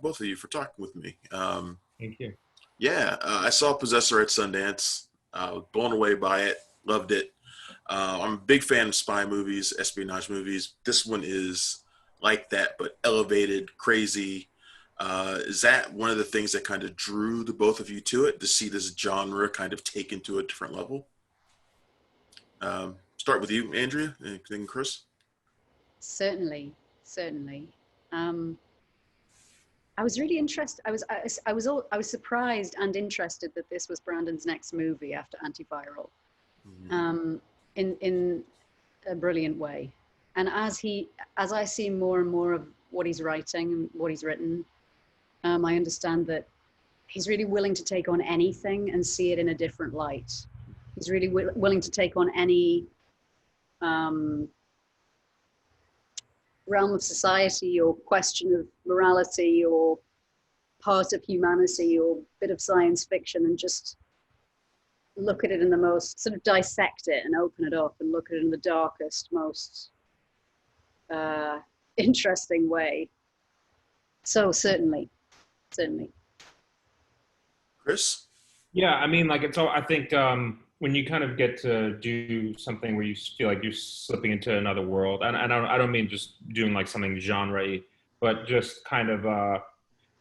both of you, for talking with me. Thank you. Yeah, I saw Possessor at Sundance. Blown away by it. Loved it. I'm a big fan of spy movies, espionage movies. This one is like that, but elevated, crazy. Is that one of the things that kind of drew the both of you to it, to see this genre kind of taken to a different level? Start with you, Andrea, and then Chris. Certainly, certainly. I was really interested. I was surprised and interested that this was Brandon's next movie after Antiviral, in a brilliant way. And as I see more and more of what he's writing and what he's written, I understand that he's really willing to take on anything and see it in a different light. He's really willing to take on any realm of society or question of morality or part of humanity or bit of science fiction and just look at it in the most, sort of dissect it and open it up and look at it in the darkest, most interesting way. So certainly. Chris? Yeah, I mean, like, it's all, I think when you kind of get to do something where you feel like you're slipping into another world, and I don't mean just doing like something genre-y, but just kind of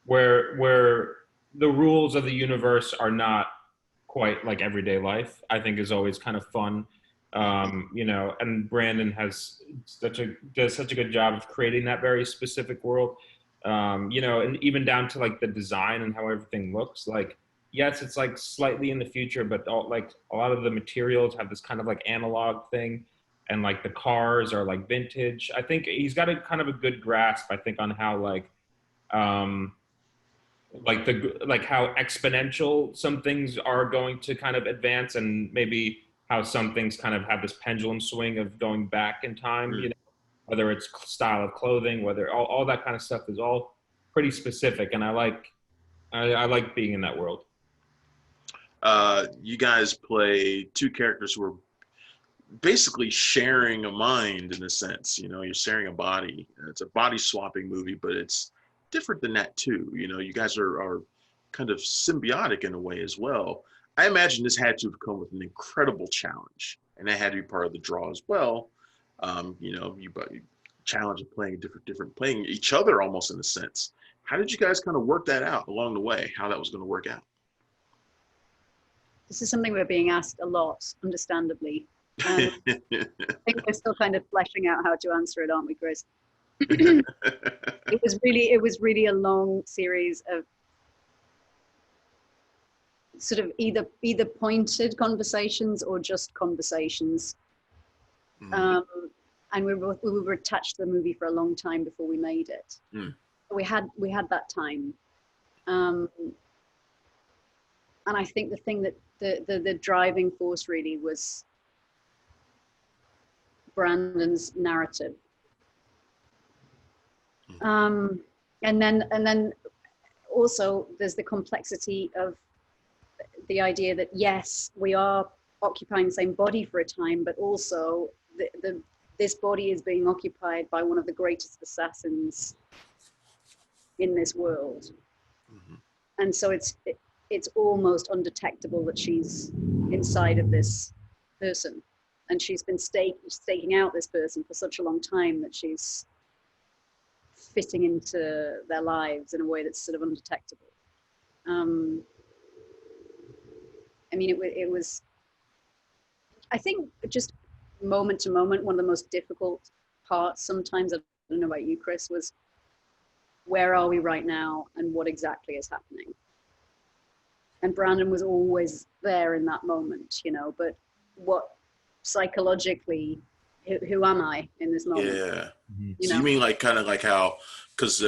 where the rules of the universe are not quite like everyday life, I think is always kind of fun. You know, and Brandon does such a good job of creating that very specific world. You know, and even down to like the design and how everything looks. Like, yes, it's like slightly in the future, but like a lot of the materials have this kind of like analog thing, and like the cars are like vintage. I think he's got a kind of a good grasp, I think, on how like how exponential some things are going to kind of advance, and maybe how some things kind of have this pendulum swing of going back in time. You know, whether it's style of clothing, whether all that kind of stuff is all pretty specific, and I like being in that world. You guys play two characters who are basically sharing a mind in a sense. You know, you're sharing a body. It's a body swapping movie, but it's different than that too. You know, you guys are kind of symbiotic in a way as well. I imagine this had to have come with an incredible challenge, and that had to be part of the draw as well. You know, you challenge of playing playing each other almost in a sense. How did you guys kind of work that out along the way? How that was going to work out? This is something we're being asked a lot, understandably. I think we're still kind of fleshing out how to answer it, aren't we, Chris? It was really a long series of sort of either pointed conversations or just conversations. And we were attached to the movie for a long time before we made it. We had that time. And I think the thing that the driving force really was Brandon's narrative. And then also there's the complexity of the idea that yes, we are occupying the same body for a time, but also this body is being occupied by one of the greatest assassins in this world. And so it's almost undetectable that she's inside of this person, and she's been staking out this person for such a long time that she's fitting into their lives in a way that's sort of undetectable. I mean, it was, I think, just moment to moment, one of the most difficult parts sometimes, I don't know about you, Chris, was where are we right now and what exactly is happening? And Brandon was always there in that moment, you know, but what psychologically, who am I in this moment? Yeah. You So know? you mean like kind of like how, because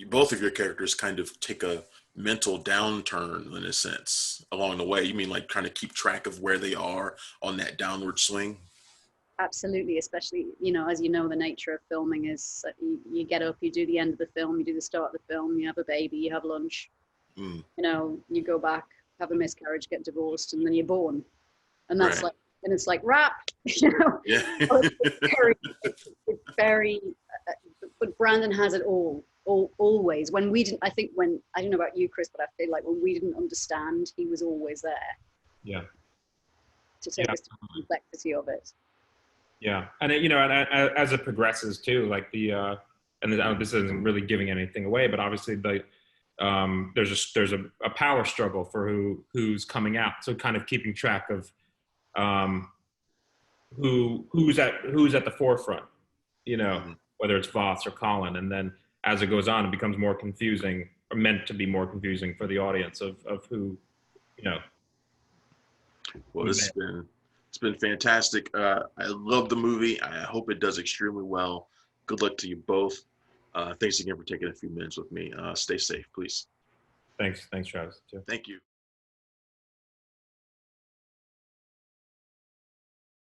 both of your characters kind of take a mental downturn in a sense along the way. You mean like trying to keep track of where they are on that downward swing? Absolutely, especially, you know, as you know, the nature of filming is you get up, you do the end of the film, you do the start of the film, you have a baby, you have lunch, you know, you go back, have a miscarriage, get divorced, and then you're born. And that's Right. like, and it's like rap, you know. Yeah. It's very but Brandon has it all always, when we didn't, I think when, I don't know about you, Chris, but I feel like when we didn't understand, he was always there. Yeah. To take us to the complexity of it. Yeah, and it, and as it progresses too, like and this isn't really giving anything away, but obviously there's a power struggle for who's coming out. So kind of keeping track of who's at the forefront, whether it's Voss or Colin, and then as it goes on, it becomes more confusing, or meant to be more confusing for the audience of who, Well, it's been fantastic. I love the movie. I hope it does extremely well. Good luck to you both. Thanks again for taking a few minutes with me. Stay safe, please. Thanks, Travis. Too. Thank you.